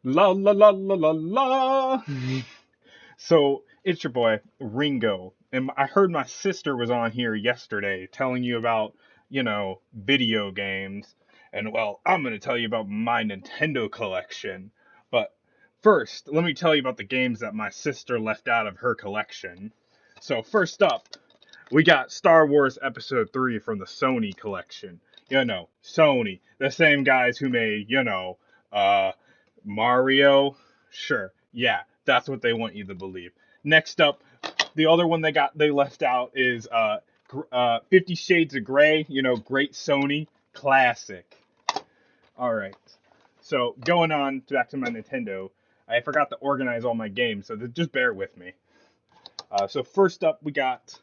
La la la la la la. So it's your boy Ringo, and I heard my sister was on here yesterday telling you about, video games, and well, I'm gonna tell you about my Nintendo collection. But first, let me tell you about the games that my sister left out of her collection. So first up, we got Star Wars Episode 3 from the Sony collection. Sony, the same guys who made, uh, Mario. Sure, yeah, that's what they want you to believe. Next up, the other one they left out is 50 Shades of Grey. Great Sony classic. All right, so going on back to my Nintendo, I forgot to organize all my games, so just bear with me. So first up, we got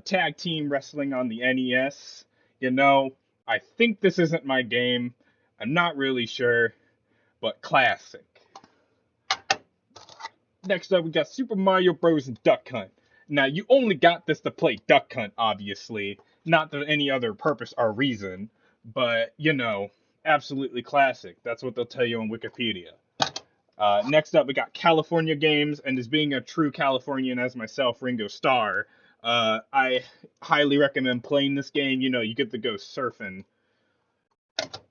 tag team wrestling on the NES. You know, I think this isn't my game. I'm not really sure, but classic. Next up, we got Super Mario Bros. And Duck Hunt. Now, you only got this to play Duck Hunt, obviously, not for any other purpose or reason, but, absolutely classic. That's what they'll tell you on Wikipedia. Next up, we got California Games, and as being a true Californian as myself, Ringo Starr, I highly recommend playing this game. You get to go surfing.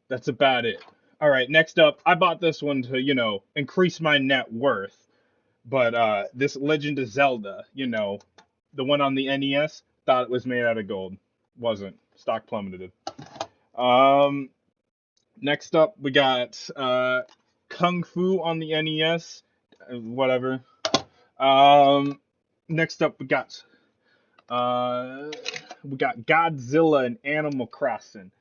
That's about it. All right, next up, I bought this one to, increase my net worth. But this Legend of Zelda, the one on the NES, thought it was made out of gold. Wasn't. Stock plummeted. Um, Next up, we got Kung Fu on the NES. Whatever. Um, Next up, uh, we got Godzilla and Animal Crossing.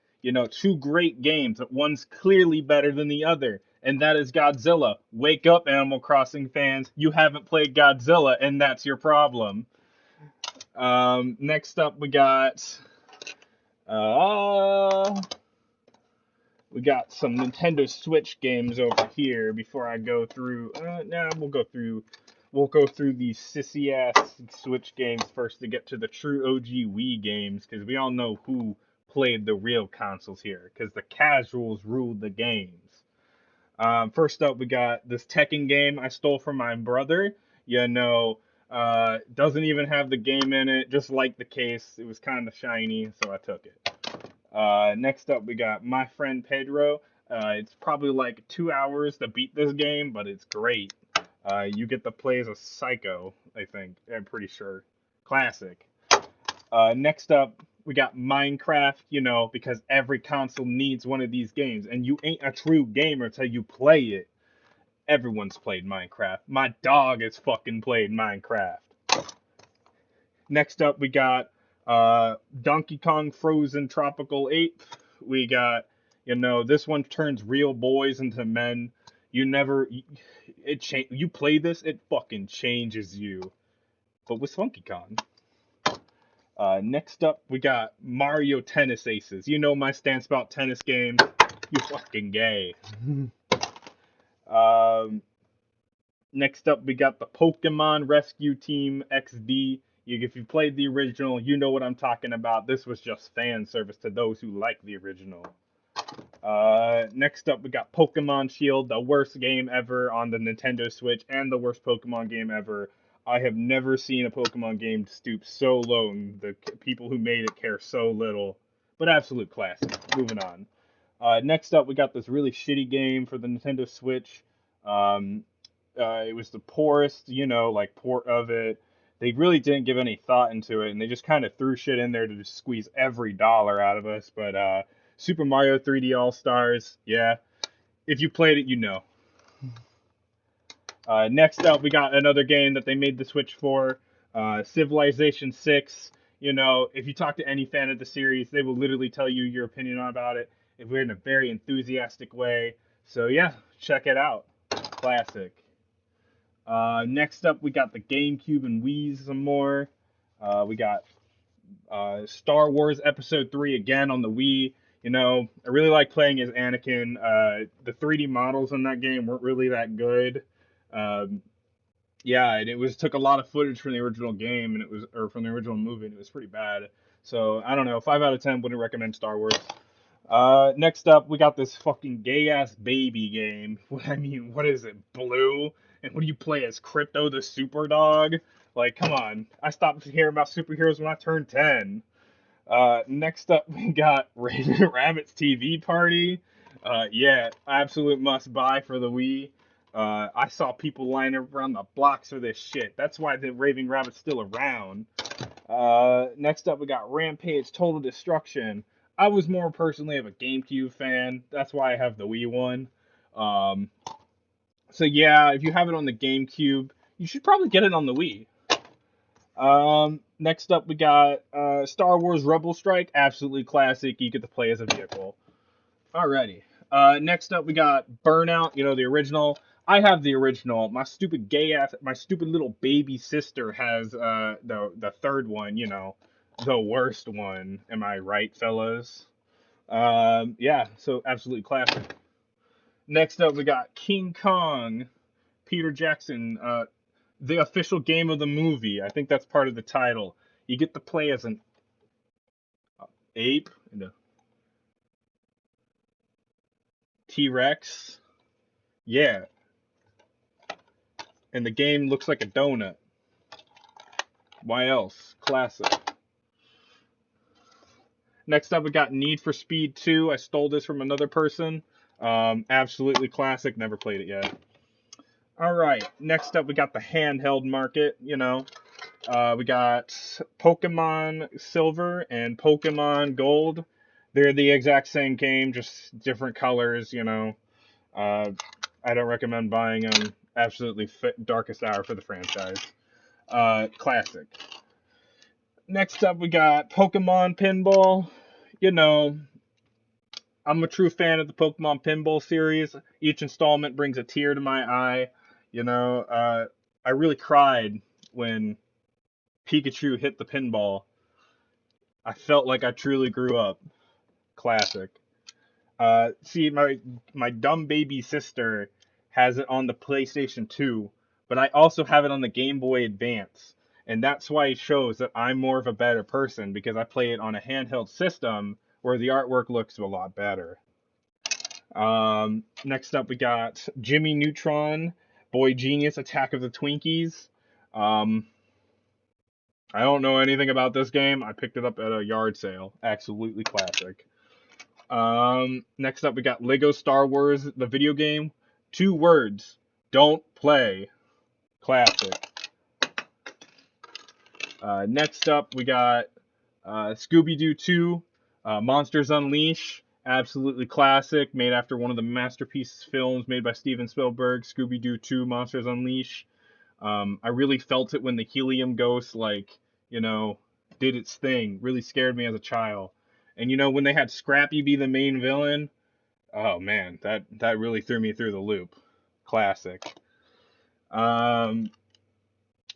Two great games. One's clearly better than the other, and that is Godzilla. Wake up, Animal Crossing fans. You haven't played Godzilla, and that's your problem. Next up, uh, we got some Nintendo Switch games over here. Before I go through, we'll go through these sissy ass Switch games first to get to the true OG Wii games, because we all know who played the real consoles here, because the casuals ruled the games. First up, we got this Tekken game I stole from my brother. Doesn't even have the game in it, just like the case. It was kind of shiny, so I took it. Next up, we got My Friend Pedro. It's probably like 2 hours to beat this game, but it's great. You get to play as a psycho, I think. I'm pretty sure. Classic. Next up, we got Minecraft, because every console needs one of these games, and you ain't a true gamer till you play it. Everyone's played Minecraft. My dog has fucking played Minecraft. Next up, we got Donkey Kong Frozen Tropical Ape. We got, this one turns real boys into men. You play this, it fucking changes you. But with Funky Kong. Next up, we got Mario Tennis Aces. You know my stance about tennis games. You fucking gay. um, Next up, we got the Pokemon Rescue Team XD. If you played the original, you know what I'm talking about. This was just fan service to those who like the original. Next up, we got Pokemon Shield, the worst game ever on the Nintendo Switch, and the worst Pokemon game ever. I have never seen a Pokemon game stoop so low, and the people who made it care so little. But absolute classic. Moving on. Next up, we got this really shitty game for the Nintendo Switch. Um, it was the poorest, port of it. They really didn't give any thought into it, and they just kind of threw shit in there to just squeeze every dollar out of us. But Super Mario 3D All Stars, yeah. If you played it, you know. Next up, we got another game that they made the Switch for, Civilization 6. If you talk to any fan of the series, they will literally tell you your opinion about it. If we're in a very enthusiastic way. So yeah, check it out. Classic. Next up, we got the GameCube and Wii some more. We got Star Wars Episode 3 again on the Wii. I really like playing as Anakin. The 3D models in that game weren't really that good. Um, yeah, and it was took a lot of footage from the original game, and from the original movie, and it was pretty bad. So I don't know, 5 out of 10 wouldn't recommend Star Wars. Next up, we got this fucking gay ass baby game. I mean, what is it, Blue? And what do you play as, Crypto the Super Dog? Like, come on. I stopped hearing about superheroes when I turned 10. Next up, we got Raven Rabbit's TV Party. Yeah, absolute must buy for the Wii. I saw people lining up around the blocks for this shit. That's why the Raving Rabbit's still around. Next up, we got Rampage Total Destruction. I was more personally of a GameCube fan. That's why I have the Wii one. Um, so yeah, if you have it on the GameCube, you should probably get it on the Wii. Next up, we got Star Wars Rebel Strike. Absolutely classic. You get to play as a vehicle. Alrighty. Next up, we got Burnout. You know, the original. I have the original. My stupid gay ass, my stupid little baby sister has the third one. You know, the worst one. Am I right, fellas? Yeah. So absolutely classic. Next up, we got King Kong. Peter Jackson. The official game of the movie. I think that's part of the title. You get to play as an ape and a T-Rex. Yeah, and the game looks like a donut. Why else? Classic. Next up, we got Need for Speed 2. I stole this from another person. Absolutely classic. Never played it yet. All right. Next up, we got the handheld market. You know, we got Pokemon Silver and Pokemon Gold. They're the exact same game, just different colors. You know, I don't recommend buying them. Absolutely darkest hour for the franchise. Classic. Next up, we got Pokemon Pinball. You know, I'm a true fan of the Pokemon Pinball series. Each installment brings a tear to my eye. You know, I really cried when Pikachu hit the pinball. I felt like I truly grew up. Classic. See, my dumb baby sister has it on the PlayStation 2, but I also have it on the Game Boy Advance. And that's why it shows that I'm more of a better person because I play it on a handheld system where the artwork looks a lot better. Next up, we got Jimmy Neutron, Boy Genius, Attack of the Twinkies. Um, I don't know anything about this game. I picked it up at a yard sale. Absolutely classic. Next up, we got Lego Star Wars, the video game. 2 words. Don't play. Classic. Next up, we got Scooby Doo 2, Monsters Unleashed. Absolutely classic, made after one of the masterpiece films made by Steven Spielberg, Scooby Doo 2, Monsters Unleashed. I really felt it when the helium ghost, like, you know, did its thing. Really scared me as a child. And you know, when they had Scrappy be the main villain, oh man, that really threw me through the loop. Classic. Um,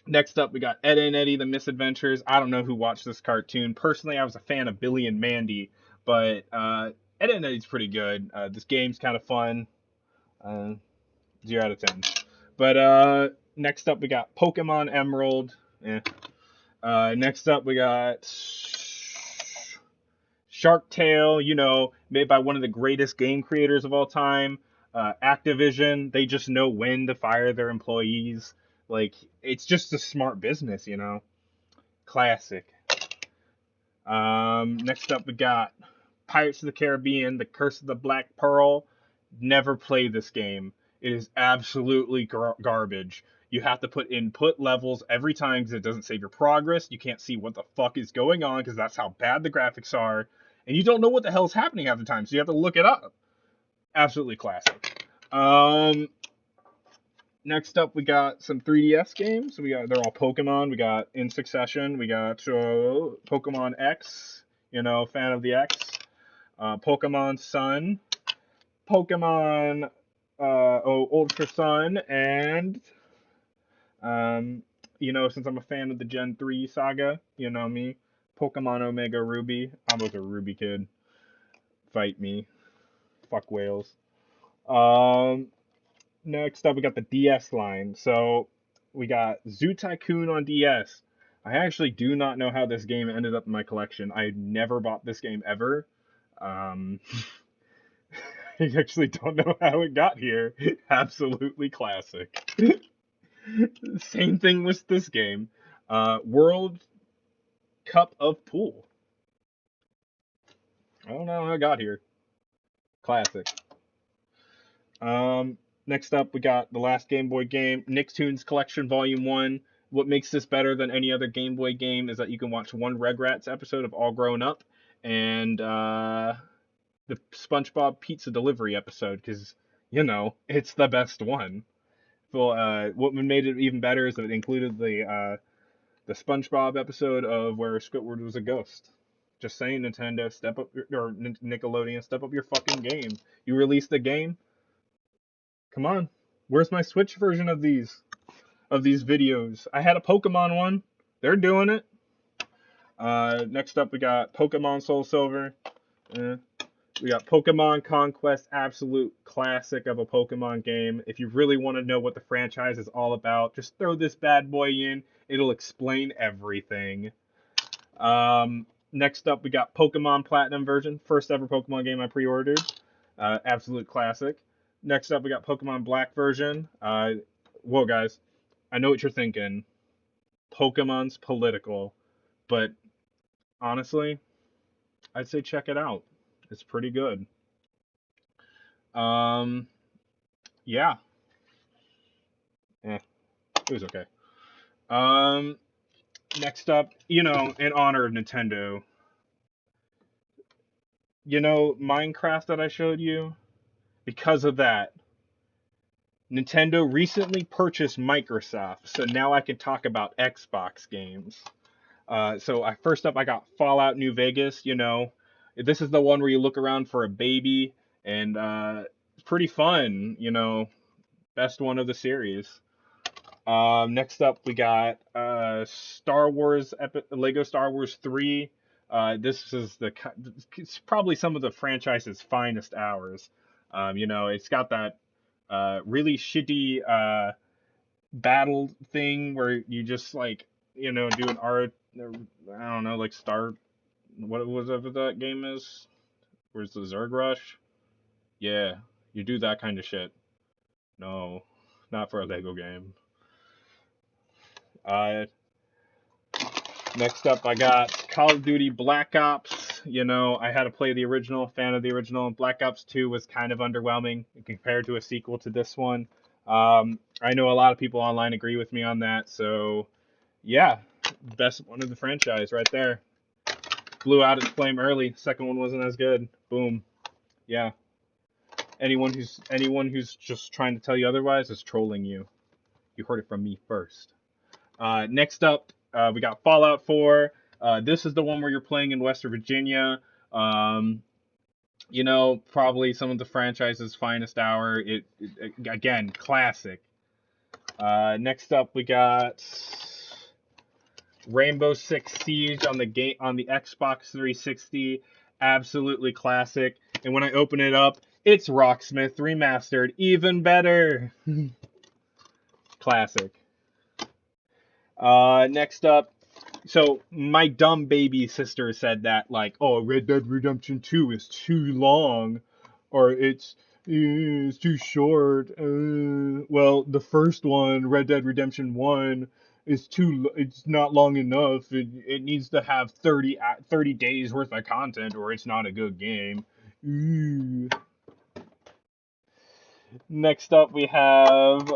Next up, we got Ed and Eddie, The Misadventures. I don't know who watched this cartoon. Personally, I was a fan of Billy and Mandy, but Ed and Eddie's pretty good. This game's kind of fun. 0 out of 10. But next up, we got Pokemon Emerald. Eh. Next up, we got Shark Tale, you know, made by one of the greatest game creators of all time. Activision, they just know when to fire their employees. Like, it's just a smart business, you know. Classic. Next up, we got Pirates of the Caribbean, The Curse of the Black Pearl. Never play this game. It is absolutely garbage. You have to put input levels every time because it doesn't save your progress. You can't see what the fuck is going on because that's how bad the graphics are. And you don't know what the hell's happening half the time, so you have to look it up. Absolutely classic. Next up, we got some 3DS games. They're all Pokemon. We got In Succession. We got Pokemon X. You know, fan of the X. Pokemon Sun. Pokemon Ultra Sun, and you know, since I'm a fan of the Gen 3 saga, you know me, Pokemon Omega Ruby. I was a Ruby kid. Fight me. Fuck whales. Um, Next up, we got the DS line. So we got Zoo Tycoon on DS. I actually do not know how this game ended up in my collection. I never bought this game ever. Um, I actually don't know how it got here. Absolutely classic. Same thing with this game. World Cup of Pool. I don't know how it got here. Classic. Next up, we got the last Game Boy game, Nicktoons Collection Volume 1. What makes this better than any other Game Boy game is that you can watch one Rugrats episode of All Grown Up and the SpongeBob Pizza Delivery episode, because, it's the best one. Well, what made it even better is that it included the SpongeBob episode of where Squidward was a ghost. Just saying, Nintendo, step up or Nickelodeon, step up your fucking game. You released the game. Come on, where's my Switch version of these videos? I had a Pokemon one. They're doing it. Next up, we got Pokemon Soul Silver. We got Pokemon Conquest, absolute classic of a Pokemon game. If you really want to know what the franchise is all about, just throw this bad boy in. It'll explain everything. Next up, we got Pokemon Platinum version, first ever Pokemon game I pre-ordered. Absolute classic. Next up, we got Pokemon Black version. Whoa, guys, I know what you're thinking. Pokemon's political, but honestly, I'd say check it out. It's pretty good. Um, yeah, it was okay. Um, Next up, in honor of Nintendo, Minecraft that I showed you. Because of that, Nintendo recently purchased Microsoft, so now I can talk about Xbox games. First up, I got Fallout New Vegas. This is the one where you look around for a baby, and it's pretty fun. Best one of the series. Next up, we got Lego Star Wars 3. This is it's probably some of the franchise's finest hours. It's got that really shitty battle thing where you just do an art. I don't know, like Star. What was ever that game is? Where's the Zerg Rush? Yeah, you do that kind of shit. No, not for a Lego game. Uh, Next up, I got Call of Duty Black Ops. I had to play the original, fan of the original. Black Ops 2 was kind of underwhelming compared to a sequel to this one. I know a lot of people online agree with me on that, so yeah, best one of the franchise right there. Blew out its flame early. Second one wasn't as good. Boom. Yeah. Anyone who's just trying to tell you otherwise is trolling you. You heard it from me first. Next up, we got Fallout 4. This is the one where you're playing in West Virginia. Probably some of the franchise's finest hour. It again, classic. Next up, we got Rainbow Six Siege on the Xbox 360. Absolutely classic. And when I open it up, it's Rocksmith Remastered. Even better. Classic. Next up, so my dumb baby sister said that oh, Red Dead Redemption 2 is too long, or it's too short. Well, the first one, Red Dead Redemption 1, it's not long enough. It needs to have 30 days worth of content, or it's not a good game. Next up, we have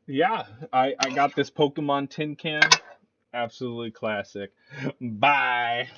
yeah, I got this Pokemon tin can. Absolutely classic. Bye.